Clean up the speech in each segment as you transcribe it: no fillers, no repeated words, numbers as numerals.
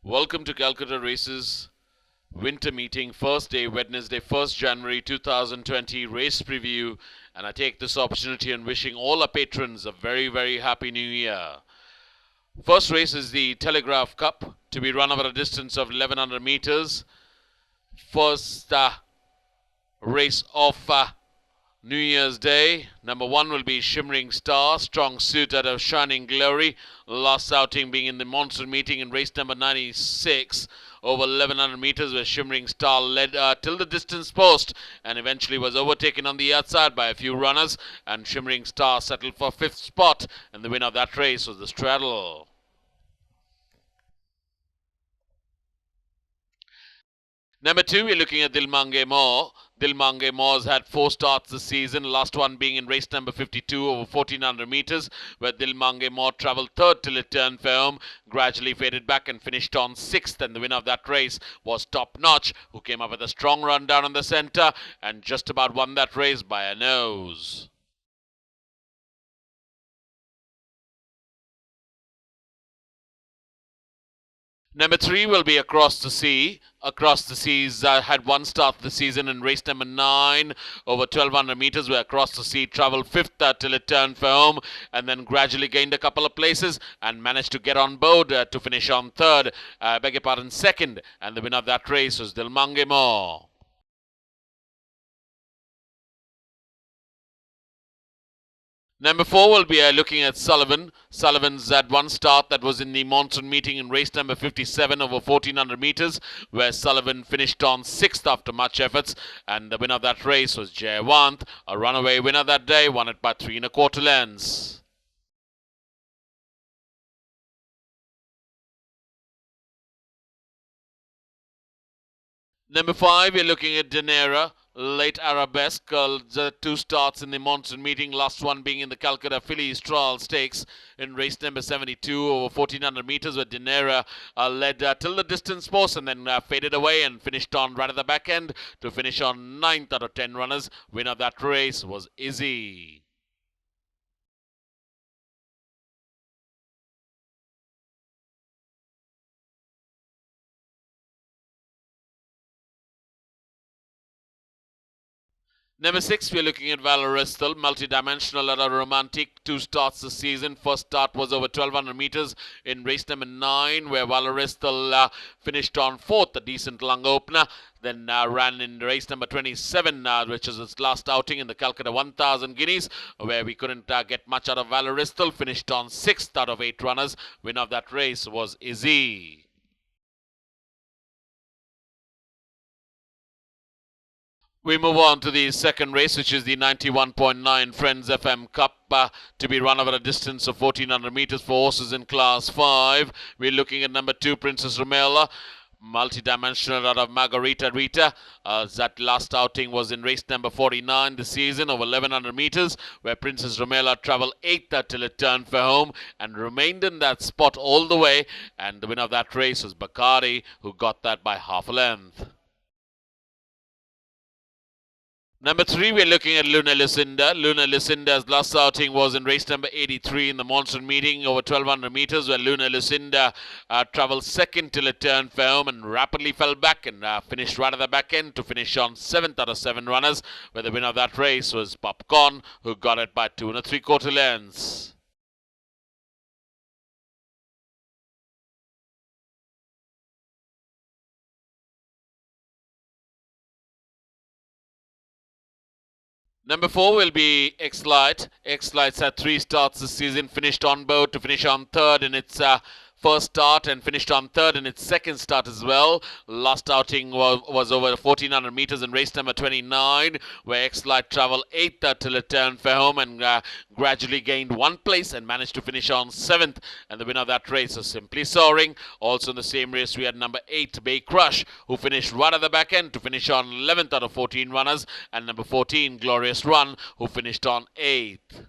Welcome to Calcutta Races Winter Meeting, first day, Wednesday, 1st January 2020 race preview. And I take this opportunity in wishing all our patrons a very, very happy new year. First race is the Telegraph Cup to be run over a distance of 1100 meters. First race of New Year's Day. Number 1 will be Shimmering Star, strong suit out of Shining Glory. Last outing being in the monsoon meeting in race number 96 over 1100 meters, where Shimmering Star led till the distance post and eventually was overtaken on the outside by a few runners, and Shimmering Star settled for 5th spot, and the winner of that race was the Straddle. Number 2, we're looking at Dilmange More. Dilmange More's had 4 starts this season, last one being in race number 52 over 1400 meters, where Dilmange More travelled 3rd till it turned for home, gradually faded back and finished on 6th, and the winner of that race was Top Notch, who came up with a strong run down in the centre and just about won that race by a nose. Number 3 will be Across the Sea. Across the Seas had 1 start this season in race number 9 over 1200 meters, where Across the Sea travelled 5th till it turned for home, and then gradually gained a couple of places and managed to get on board to finish on 3rd, 2nd, and the winner of that race was Dilmange More. Number 4 will be looking at Sullivan. Sullivan's had 1 start that was in the monsoon meeting in race number 57 over 1400 meters, where Sullivan finished on 6th after much efforts, and the winner of that race was Jayawant, a runaway winner that day, won it by 3 1/4 lengths. Number 5, we're looking at Danera. Late Arabesque, the 2 starts in the monsoon meeting, last one being in the Calcutta Fillies Trial Stakes in race number 72 over 1400 meters, where Dinera led till the distance post and then faded away and finished on right at the back end to finish on 9th out of 10 runners. Winner of that race was Izzy. Number 6, we're looking at VALLERYSTHAL, multi-dimensional at a romantic. 2 starts this season. First start was over 1200 meters in race number 9, where VALLERYSTHAL finished on 4th, a decent lung opener. Then ran in race number 27, which is its last outing in the Calcutta 1000 guineas, where we couldn't get much out of VALLERYSTHAL. Finished on 6th out of 8 runners. Winner of that race was Izzy. We move on to the second race, which is the 91.9 Friends FM Cup to be run over a distance of 1400 meters for horses in Class 5. We're looking at number 2, Princess Rumela, multi-dimensional out of Margarita Rita. That last outing was in race number 49 this season over 1100 meters, where Princess Rumela travelled 8th till it turned for home and remained in that spot all the way. And the winner of that race was Bakari, who got that by half a length. Number 3, we're looking at Luna Lucinda. Luna Lucinda's last outing was in race number 83 in the monsoon meeting over 1200 meters, where Luna Lucinda travelled 2nd till it turned for home and rapidly fell back and finished right at the back end to finish on 7th out of 7 runners, where the winner of that race was Popcorn, who got it by 2 3/4 lengths. Number 4 will be X-Light. X-Light's had 3 starts this season, finished on board to finish on 3rd in its first start and finished on 3rd in its second start as well. Last outing was over 1400 meters in race number 29, where X-Light travelled 8th till it turned for home and gradually gained 1 place and managed to finish on 7th. And the winner of that race was Simply Soaring. Also in the same race, we had number 8, Bay Crush, who finished right at the back end to finish on 11th out of 14 runners, and number 14, Glorious Run, who finished on 8th.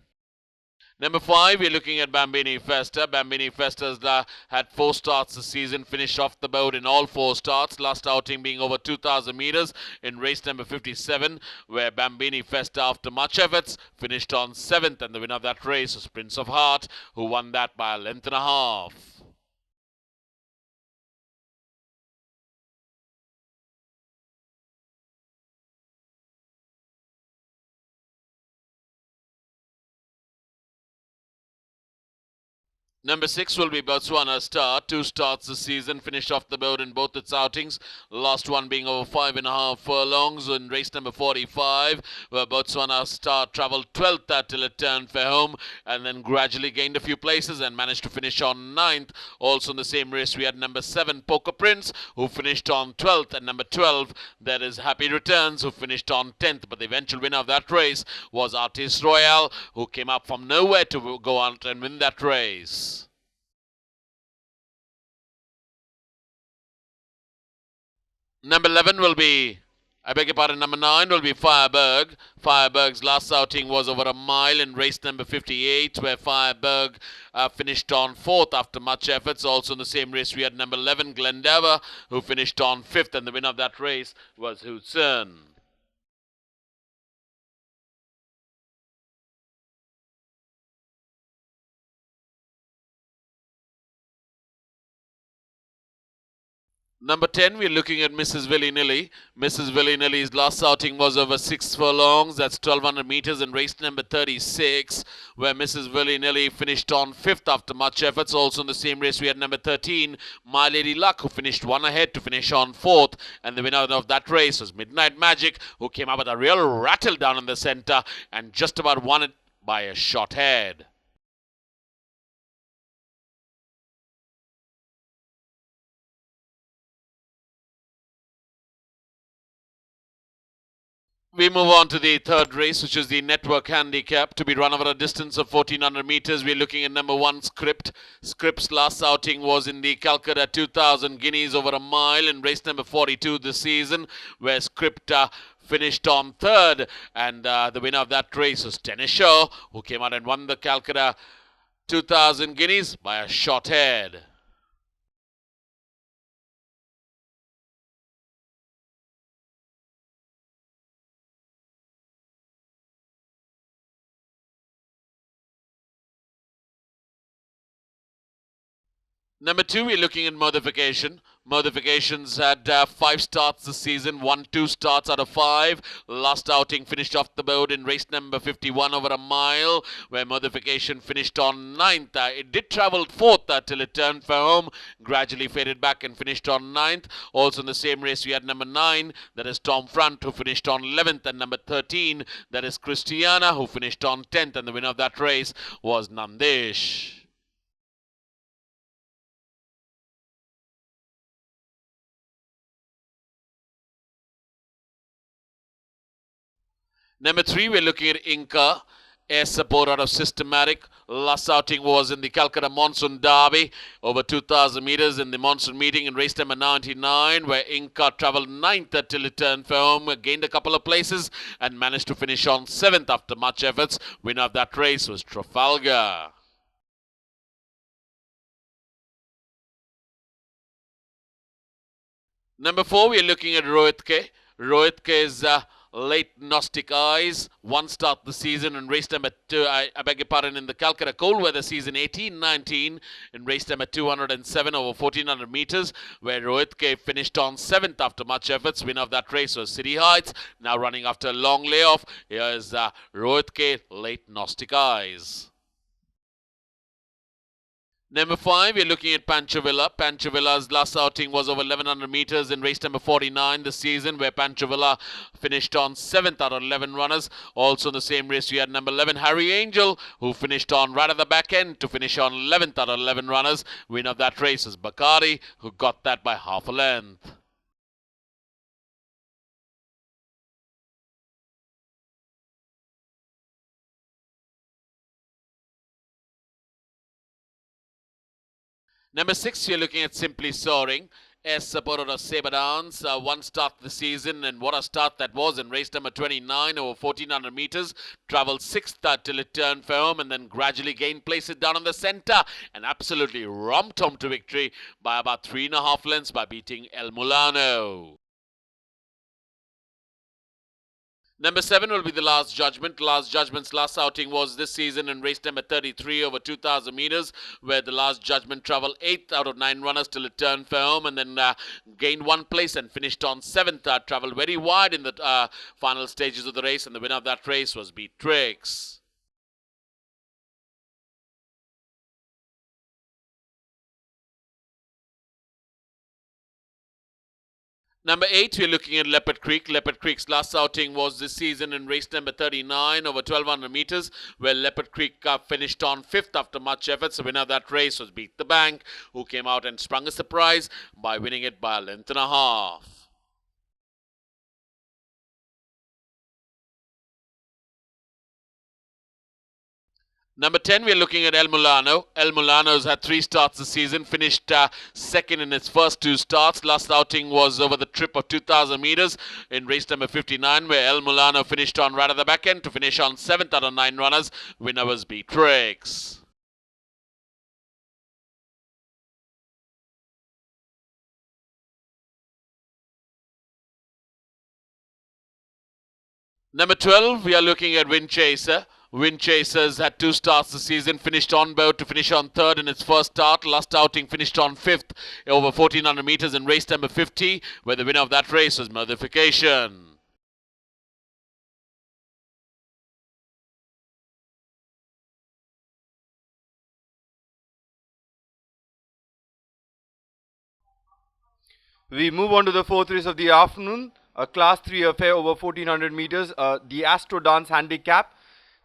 Number 5, we're looking at Bambini Festa. Bambini Festa's had 4 starts this season, finished off the boat in all 4 starts, last outing being over 2,000 meters in race number 57, where Bambini Festa, after much efforts, finished on 7th, and the winner of that race was Prince of Heart, who won that by a length and a half. Number 6 will be Botswana Star. 2 starts this season, finished off the board in both its outings. Last one being over 5.5 furlongs in race number 45, where Botswana Star travelled 12th till it turned for home, and then gradually gained a few places and managed to finish on 9th. Also in the same race, we had number 7 Poker Prince, who finished on 12th, and number 12, that is Happy Returns, who finished on 10th. But the eventual winner of that race was Artiste Royale, who came up from nowhere to go out and win that race. Number 11 will be, number 9 will be Fireberg. Fireberg's last outing was over a mile in race number 58, where Fireberg finished on 4th after much efforts. Also in the same race, we had number 11 Glendower, who finished on 5th, and the winner of that race was Hudson. Number 10, we're looking at Mrs. Willy-Nilly. Mrs. Willy-Nilly's last outing was over 6 furlongs. That's 1,200 meters in race number 36, where Mrs. Willy-Nilly finished on 5th after much efforts. Also in the same race, we had number 13, My Lady Luck, who finished 1 ahead to finish on 4th. And the winner of that race was Midnight Magic, who came up with a real rattle down in the center and just about won it by a short head. We move on to the third race, which is the Network Handicap, to be run over a distance of 1,400 meters. We're looking at number 1, Script. Script's last outing was in the Calcutta 2,000 guineas over a mile in race number 42 this season, where Script finished on 3rd. And the winner of that race was Tennis Show, who came out and won the Calcutta 2,000 guineas by a short head. Number 2, we're looking at Modification. Modification's had 5 starts this season, won 2 starts out of 5. Last outing finished off the board in race number 51 over a mile, where Modification finished on 9th. It did travel 4th till it turned for home, gradually faded back and finished on 9th. Also in the same race, we had number 9, that is Tom Front, who finished on 11th, and number 13, that is Christiana, who finished on 10th, and the winner of that race was Nandesh. Number 3, we're looking at Inca. Air support out of Systematic. Last outing was in the Calcutta Monsoon Derby, over 2,000 meters in the monsoon meeting in race number 99, where Inca travelled 9th till it turned for home, gained a couple of places, and managed to finish on 7th after much efforts. Winner of that race was Trafalgar. Number 4, we're looking at Rohitke. Rohitke's late Gnostic Eyes, 1 start the season in race number 2, in the Calcutta cold weather season 18-19 in race number 207 over 1,400 meters, where Rohitke finished on 7th after much efforts. Winner of that race was City Heights, now running after a long layoff. Here is Rohitke, late Gnostic Eyes. Number 5, we're looking at Pancho Villa. Pancho Villa's last outing was over 1,100 meters in race number 49 this season, where Pancho Villa finished on 7th out of 11 runners. Also in the same race, we had number 11, Harry Angel, who finished on right at the back end to finish on 11th out of 11 runners. Winner of that race is Bakari, who got that by half a length. Number 6, you're looking at Simply Soaring. As supported of Sabre Downs, 1 start this season, and what a start that was in race number 29 over 1,400 meters. Travelled 6th till it turned for home, and then gradually gained places down in the centre, and absolutely romped home to victory by about 3.5 lengths by beating El Mulano. Number 7 will be The Last Judgment. Last Judgment's last outing was this season in race number 33 over 2,000 meters, where The Last Judgment travelled 8th out of 9 runners till it turned for home, and then gained 1 place and finished on 7th. Travelled very wide in the final stages of the race, and the winner of that race was Beatrix. Number 8, we're looking at Leopard Creek. Leopard Creek's last outing was this season in race number 39 over 1200 meters, where Leopard Creek finished on 5th after much effort. So winner of that race was Beat the Bank, who came out and sprung a surprise by winning it by a length and a half. Number 10, we're looking at El Mulano. El Mulano's had 3 starts this season, finished second in its first 2 starts. Last outing was over the trip of 2,000 meters in race number 59, where El Mulano finished on right at the back end to finish on 7th out of 9 runners. Winner was Beatrix. Number 12, we are looking at Windchaser. Windchasers had 2 starts this season, finished on board to finish on 3rd in its first start. Last outing finished on 5th over 1400 meters in race number 50, where the winner of that race was Modification. We move on to the 4th race of the afternoon, a Class 3 affair over 1400 meters, the Astro Dance Handicap.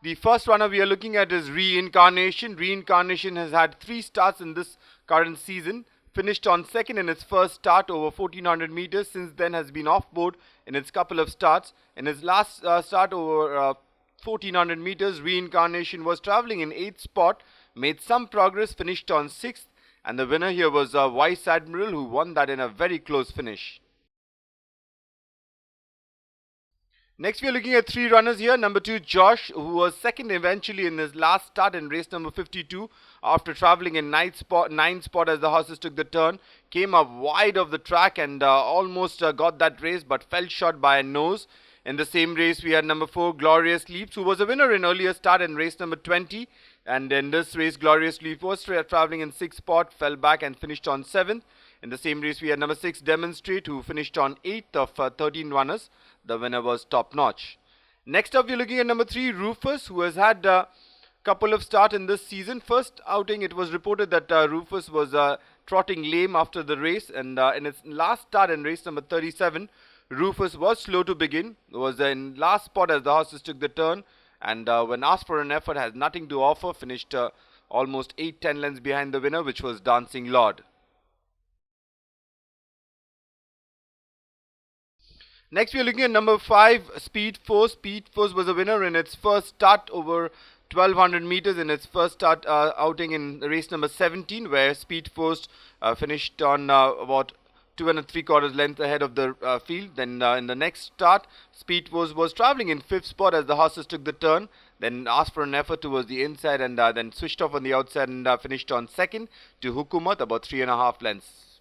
The first runner we are looking at is Reincarnation. Reincarnation has had 3 starts in this current season, finished on 2nd in its first start over 1400 meters, since then has been off board in its couple of starts. In his last start over 1400 meters, Reincarnation was travelling in 8th spot, made some progress, finished on 6th, and the winner here was Vice Admiral, who won that in a very close finish. Next we are looking at 3 runners here. Number 2, Josh, who was 2nd eventually in his last start in race number 52 after travelling in 9th spot as the horses took the turn. Came up wide of the track and almost got that race, but fell short by a nose. In the same race we had number 4, Glorious Leaps, who was a winner in earlier start in race number 20. And in this race, Glorious Leap was travelling in 6th spot, fell back and finished on 7th. In the same race, we had number 6, Demonstrate, who finished on 8th of 13 runners. The winner was Top Notch. Next up, we're looking at number 3, Rufus, who has had a couple of starts in this season. First outing, it was reported that Rufus was trotting lame after the race. And in its last start in race number 37, Rufus was slow to begin. Was in last spot as the horses took the turn. And when asked for an effort, has nothing to offer. Finished almost 8-10 lengths behind the winner, which was Dancing Lord. Next we are looking at number 5, Speed Force. Speed Force was a winner in its first start over 1200 meters in its first start outing in race number 17, where Speed Force finished on about 2 3/4 length ahead of the field. Then in the next start, Speed Force was travelling in 5th spot as the horses took the turn. Then asked for an effort towards the inside and then switched off on the outside and finished on 2nd to Hukumat, about 3.5 lengths.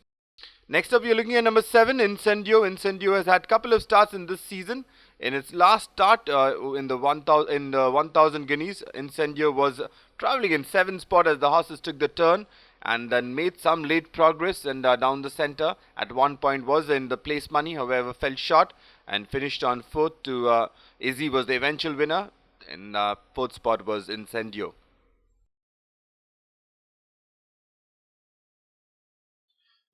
Next up, we are looking at number 7, Incendio. Incendio has had a couple of starts in this season. In its last start in the 1000 guineas, Incendio was travelling in 7th spot as the horses took the turn and then made some late progress and down the centre. At one point was in the place money, however fell short and finished on 4th to Izzy was the eventual winner. In 4th spot was Incendio.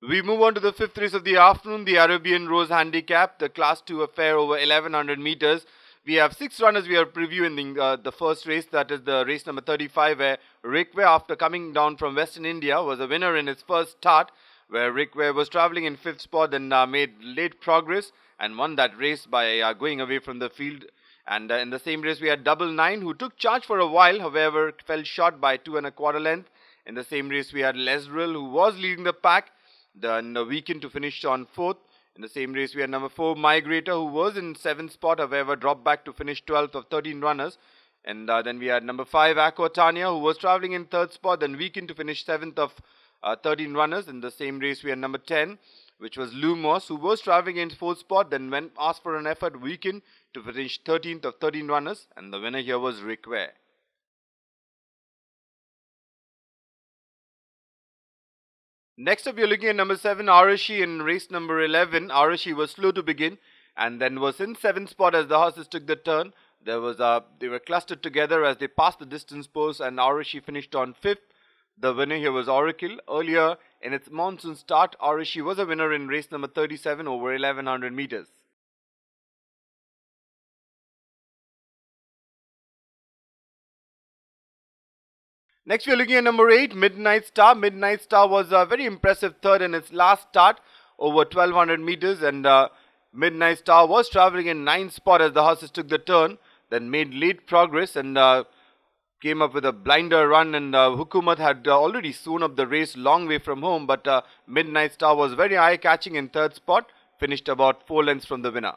We move on to the 5th race of the afternoon, the Arabian Rose Handicap, the Class 2 affair over 1100 meters. We have 6 runners we are previewing the first race, that is the race number 35, where Rick Ware, after coming down from Western India, was a winner in his first start, where Rick Ware was travelling in 5th spot and made late progress and won that race by going away from the field. And in the same race, we had Double Nine, who took charge for a while, however fell short by 2 1/4 length. In the same race, we had Lesril, who was leading the pack. Then the weekend to finish on 4th. In the same race, we had number 4, Migrator, who was in 7th spot, however dropped back to finish 12th of 13 runners. And then we had number 5, Aquatania, who was travelling in 3rd spot, then weekend to finish 7th of 13 runners. In the same race, we had number 10, which was Lumos, who was travelling in 4th spot, then went asked for an effort, weekend to finish 13th of 13 runners. And the winner here was Rick Ware. Next up, we are looking at number 7, Arashi, in race number 11. Arashi was slow to begin and then was in 7th spot as the horses took the turn. They were clustered together as they passed the distance post, and Arashi finished on 5th. The winner here was Oracle. Earlier In its monsoon start, ARASHI was a winner in race number 37 over 1100 meters. Next, we are looking at number 8, Midnight Star. Midnight Star was a very impressive third in its last start over 1200 meters, and Midnight Star was traveling in 9th spot as the horses took the turn, then made late progress and came up with a blinder run, and Hukumat had already sewn up the race long way from home, but Midnight Star was very eye-catching in 3rd spot, finished about 4 lengths from the winner.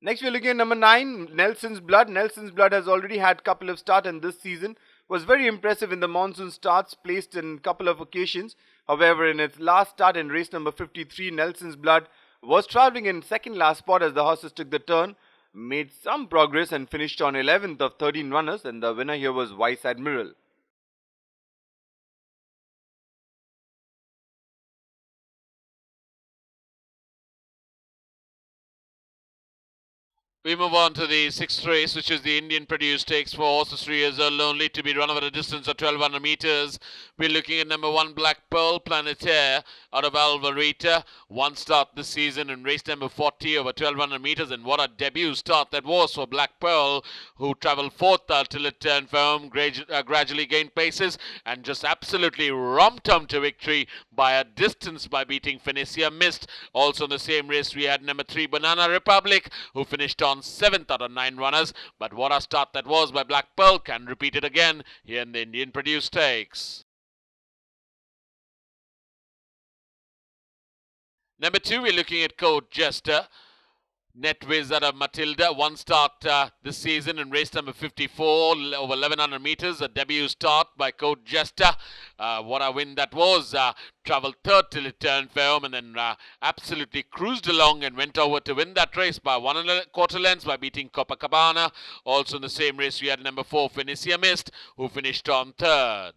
Next, we're looking at number 9, Nelson's Blood. Nelson's Blood has already had a couple of starts in this season. Was very impressive in the monsoon starts, placed in a couple of occasions. However, in its last start in race number 53, Nelson's Blood was traveling in second last spot as the horses took the turn, made some progress and finished on 11th of 13 runners, and the winner here was Vice Admiral. We move on to the 6th race, which is the Indian produced stakes for horses 3 years old only, to be run over a distance of 1200 meters. We're looking at number 1, Black Pearl Planetaire out of Alvarita. 1 start this season in race number 40 over 1200 meters, and what a debut start that was for Black Pearl, who travelled 4th till it turned for home, gradually gained paces and just absolutely romped home to victory by a distance by beating Phoenicia Mist. Also in the same race we had number 3, Banana Republic, who finished on 7th out of 9 runners, but what a start that was by Black Pearl. Can repeat it again here in the Indian produced stakes. Number 2, we're looking at Court Jester. Netwiz out of Matilda, 1 start this season in race number 54 over 1100 meters, a debut start by Court Jester. What a win that was. Travelled 3rd till it turned for home, and then absolutely cruised along and went over to win that race by 1¼ lengths by beating Copacabana. Also in the same race we had number 4, Phoenicia Mist, who finished on 3rd.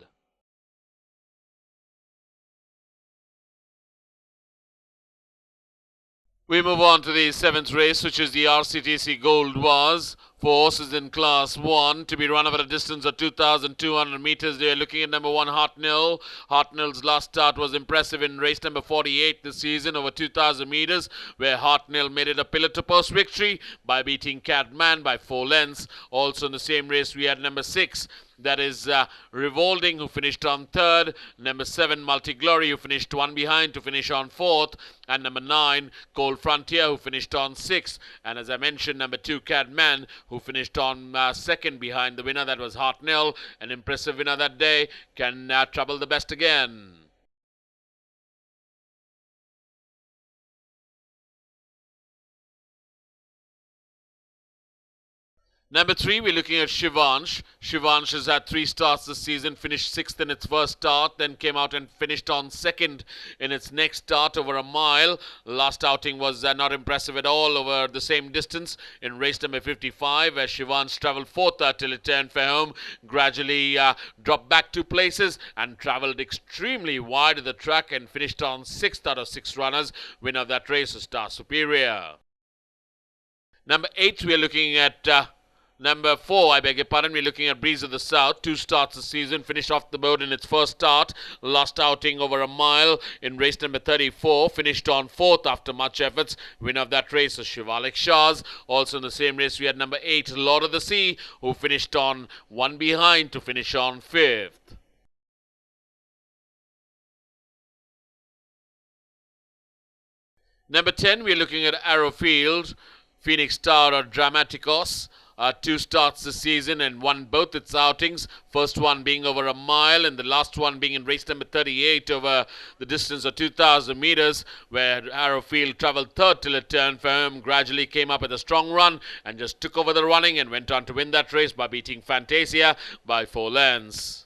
We move on to the 7th race, which is the RCTC Gold Wars for horses in Class 1 to be run over a distance of 2,200 meters. They are looking at number 1, Hartnell. Hartnell's last start was impressive in race number 48 this season over 2,000 meters, where Hartnell made it a pillar-to-post victory by beating Catman by 4 lengths. Also in the same race we had number 6, that is Revolting, who finished on 3rd. Number 7, Multiglory, who finished 1 behind to finish on 4th. And number 9, Cold Frontier, who finished on 6th. And as I mentioned, number 2, Cadman, who finished on 2nd behind the winner, that was Hartnell. An impressive winner that day, can trouble the best again. Number 3, we're looking at Shivansh. Shivansh has had 3 starts this season, finished 6th in its first start, then came out and finished on 2nd in its next start over a mile. Last outing was not impressive at all over the same distance in race number 55, where Shivansh travelled 4th till it turned for home, gradually dropped back 2 places and travelled extremely wide of the track and finished on 6th out of 6 runners. Winner of that race is Star Superior. Number 8, we're looking at Number 4, I beg your pardon, we're looking at Breeze of the South. 2 starts this season, finished off the board in its first start. Last outing over a mile in race number 34, finished on 4th after much efforts. Winner of that race is Shivalik Shahs. Also in the same race, we had number 8, Lord of the Sea, who finished on 1 behind to finish on 5th. Number 10, we're looking at Arrowfield, Phoenix Star or Dramaticos. 2 starts this season and won both its outings. First one being over a mile and the last one being in race number 38 over the distance of 2,000 meters, where Arrowfield travelled 3rd till it turned for him, gradually came up with a strong run and just took over the running and went on to win that race by beating Fantasia by 4 lengths.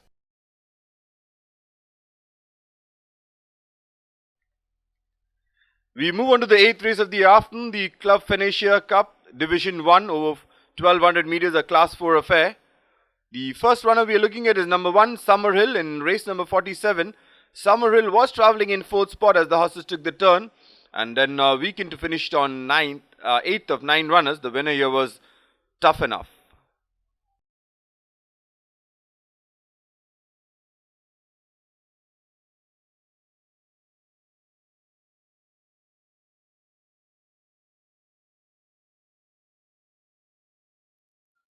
We move on to the 8th race of the afternoon, the Club Phoenicia Cup Division 1 over 1200 meters, a Class 4 affair. The first runner we are looking at is number 1, Summerhill, in race number 47. Summerhill was travelling in 4th spot as the horses took the turn, and then weakened to finish on 8th of 9 runners. The winner here was Tough Enough.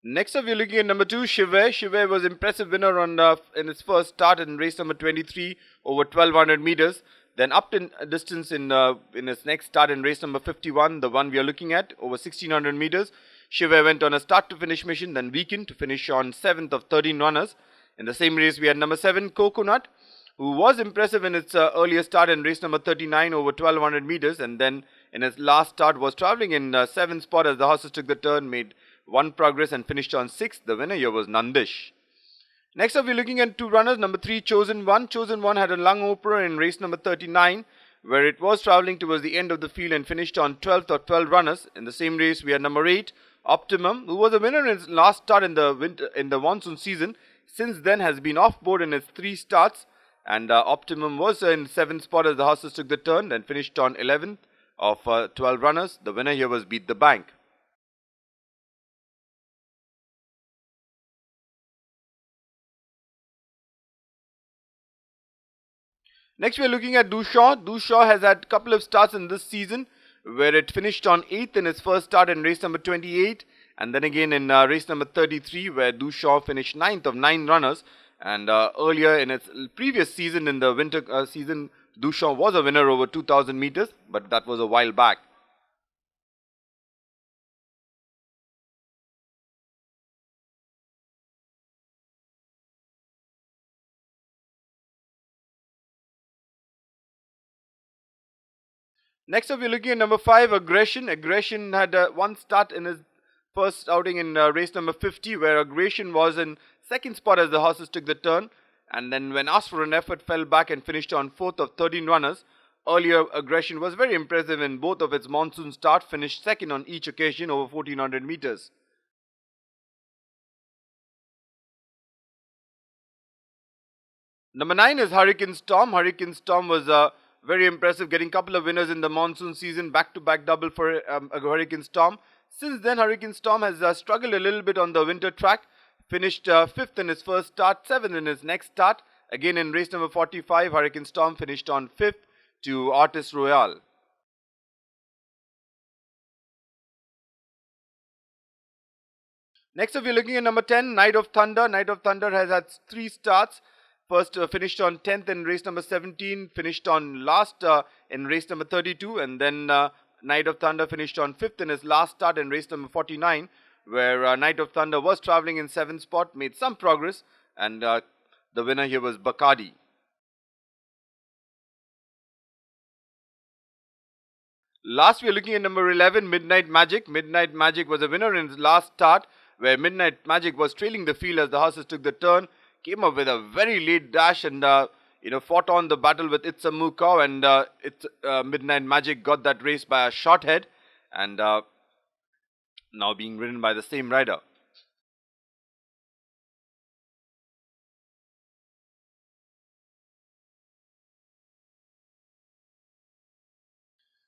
Next up, we're looking at number 2, Shive. Shive was impressive winner on in his first start in race number 23 over 1200 meters. Then upped in distance in his next start in race number 51, the one we are looking at, over 1600 meters. Shive went on a start-to-finish mission, then weakened to finish on 7th of 13 runners. In the same race, we had number 7, Coconut, who was impressive in its earlier start in race number 39 over 1200 meters, and then in his last start was travelling in 7th spot as the horses took the turn, made one progress and finished on 6th. The winner here was Nandish. Next up, we're looking at 2 runners. Number 3, Chosen One. Chosen One had a lung opener in race number 39, where it was travelling towards the end of the field and finished on 12th of 12 runners. In the same race, we had number 8, Optimum, who was a winner in his last start in the monsoon season. Since then, has been off board in its 3 starts, and Optimum was in 7th spot as the horses took the turn, then finished on 11th of 12 runners. The winner here was Beat the Bank. Next, we are looking at Dushaw. Dushaw has had a couple of starts in this season, where it finished on 8th in its first start in race number 28, and then again in race number 33, where Dushaw finished 9th of 9 runners. And earlier in its previous season, in the winter season, Dushaw was a winner over 2000 meters, but that was a while back. Next up, we're looking at number 5, Aggression. Aggression had one start in his first outing in race number 50, where Aggression was in 2nd spot as the horses took the turn, and then when asked for an effort, fell back and finished on 4th of 13 runners. Earlier, Aggression was very impressive in both of its monsoon start, finished 2nd on each occasion over 1400 meters. Number 9 is Hurricane Storm. Hurricane Storm was very impressive, getting a couple of winners in the monsoon season, back-to-back double for a Hurricane Storm. Since then, Hurricane Storm has struggled a little bit on the winter track, finished 5th in his first start, 7th in his next start. Again in race number 45, Hurricane Storm finished on 5th to Artist Royale. Next up, we're looking at number 10, Night of Thunder. Night of Thunder has had 3 starts. First finished on 10th in race number 17, finished on last in race number 32, and then Night of Thunder finished on 5th in his last start in race number 49, where Night of Thunder was travelling in 7th spot, made some progress, and the winner here was Bacardi. Last, we are looking at number 11, Midnight Magic. Midnight Magic was a winner in his last start, where Midnight Magic was trailing the field as the horses took the turn, came up with a very late dash, and fought on the battle with It's a Moo Cow, and Midnight Magic got that race by a short head, and now being ridden by the same rider.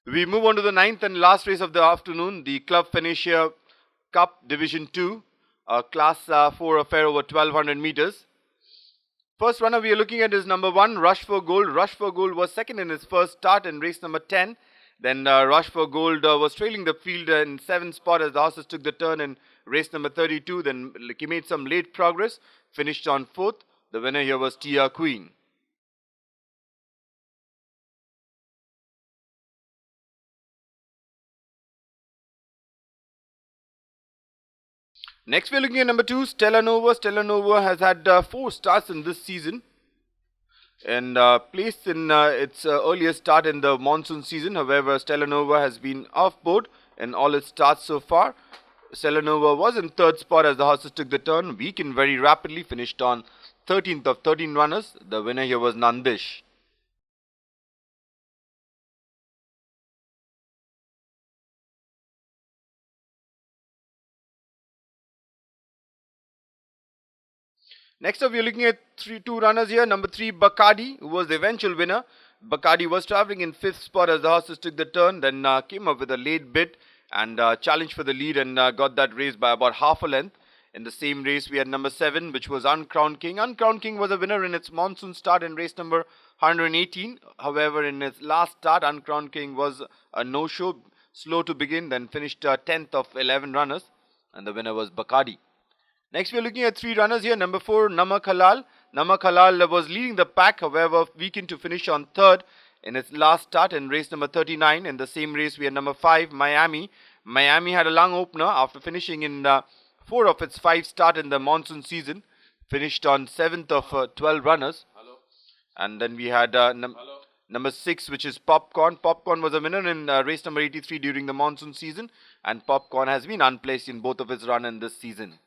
We move on to the 9th and last race of the afternoon, the Club Phoenicia Cup Division 2, Class 4 affair over 1200 meters. First runner we are looking at is number 1, Rush for Gold. Rush for Gold was 2nd in his first start in race number 10. Then Rush for Gold was trailing the field in 7th spot as the horses took the turn in race number 32. Then he made some late progress, finished on 4th. The winner here was Tia Queen. Next we are looking at number 2, Stella Nova. Stella Nova has had 4 starts in this season, and placed in its earlier start in the monsoon season. However, Stella Nova has been off board in all its starts so far. Stella Nova was in 3rd spot as the horses took the turn, weakened very rapidly, finished on 13th of 13 runners. The winner here was Nandish. Next up, we are looking at 2 runners here. Number 3, Bacardi, who was the eventual winner. Bacardi was travelling in 5th spot as the horses took the turn, then came up with a late bit and challenged for the lead, and got that race by about half a length. In the same race, we had number 7, which was Uncrowned King. Uncrowned King was a winner in its monsoon start in race number 118. However, in its last start, Uncrowned King was a no-show, slow to begin, then finished 10th of 11 runners, and the winner was Bacardi. Next, we are looking at 3 runners here. Number 4, Namak Halal. Namak Halal was leading the pack, however, weakened to finish on 3rd in its last start in race number 39. In the same race, we had number 5, Miami. Miami had a long opener after finishing in 4 of its 5 start in the monsoon season. Finished on 7th of 12 runners. And then we had number 6, which is Popcorn. Popcorn was a winner in race number 83 during the monsoon season. And Popcorn has been unplaced in both of its run in this season.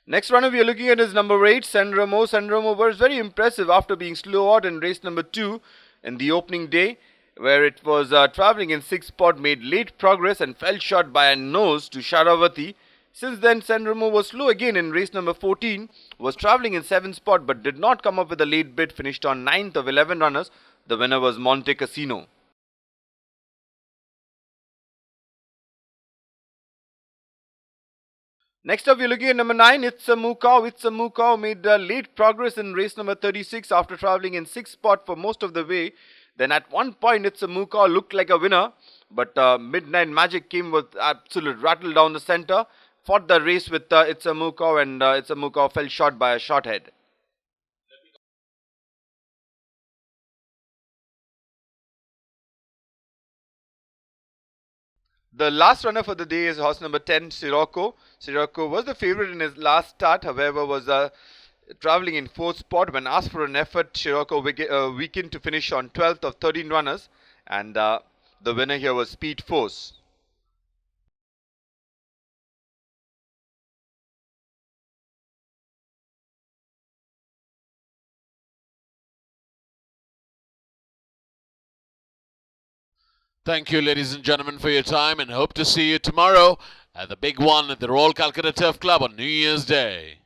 Next runner we are looking at is number 8, San Remo. San Remo was very impressive after being slow out in race number 2 in the opening day, where it was travelling in 6th spot, made late progress and fell short by a nose to Sharavati. Since then, San Remo was slow again in race number 14, was travelling in 7th spot but did not come up with a late bid, finished on 9th of 11 runners. The winner was Monte Cassino. Next up, we're looking at number 9, It's a Mukau. It's a Mukau made late progress in race number 36 after travelling in 6th spot for most of the way. Then at one point, It's a Mukau looked like a winner, but Midnight Magic came with absolute rattle down the centre, fought the race with It's a Mukau, and It's a Mukau fell short by a short head. The last runner for the day is horse number 10, Sirocco. Sirocco was the favourite in his last start, however was travelling in 4th spot. When asked for an effort, Sirocco weakened to finish on 12th of 13 runners, and the winner here was Speed Force. Thank you, ladies and gentlemen, for your time, and hope to see you tomorrow at the big one at the Royal Calcutta Turf Club on New Year's Day.